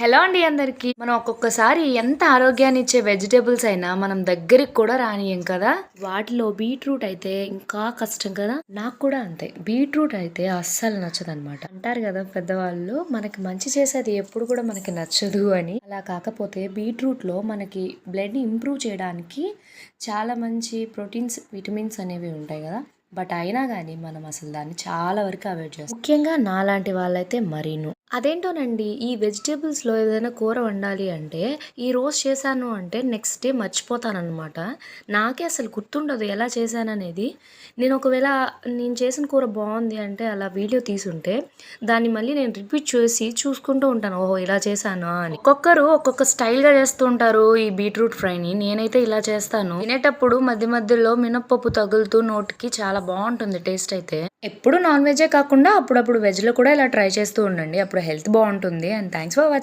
Hello అండి అందరికి. మనం ఒక్కొక్కసారి ఎంత ఆరోగ్యాన్ని ఇచ్చే వెజిటేబుల్స్ అయినా మనం దగ్గరికి కూడా రానియం కదా. వాటిలో బీట్రూట్ అయితే ఇంకా కష్టం కదా. నాకు కూడా అంతే, బీట్రూట్ అయితే అస్సలు నచ్చదు అనమాట. అంటారు కదా పెద్దవాళ్ళు, మనకి మంచి చేసేది ఎప్పుడు కూడా మనకి నచ్చదు అని. అలా కాకపోతే బీట్రూట్ లో మనకి బ్లడ్ ఇంప్రూవ్ చేయడానికి చాలా మంచి ప్రోటీన్స్, విటమిన్స్ అనేవి ఉంటాయి కదా. బట్ అయినా కానీ మనం అసలు దాన్ని చాలా వరకు అవాయిడ్ చేస్తాం, ముఖ్యంగా నాలాంటి వాళ్ళైతే మరీను. అదేంటోనండి, ఈ వెజిటేబుల్స్లో ఏదైనా కూర వండాలి అంటే ఈ రోజు చేశాను అంటే నెక్స్ట్ డే మర్చిపోతానమాట. నాకే అసలు గుర్తుండదు ఎలా చేశాననేది. నేను చేసిన కూర బాగుంది అంటే అలా వీడియో తీసుంటే దాన్ని మళ్ళీ నేను రిపీట్ చేసి చూసుకుంటూ ఉంటాను, ఓహో ఇలా చేశాను అని. ఒక్కొక్కరు ఒక్కొక్క స్టైల్గా చేస్తూ ఉంటారు ఈ బీట్రూట్ ఫ్రైని. నేనైతే ఇలా చేస్తాను. తినేటప్పుడు మధ్య మధ్యలో మినప్పప్పు తగులుతూ నోటికి చాలా బాగుంటుంది టేస్ట్ అయితే. ఎప్పుడు నాన్ వెజే కాకుండా అప్పుడప్పుడు వెజ్లో కూడా ఇలా ట్రై చేస్తూ ఉండండి, అప్పుడు హెల్త్ బాగుంటుంది. And thanks for watching.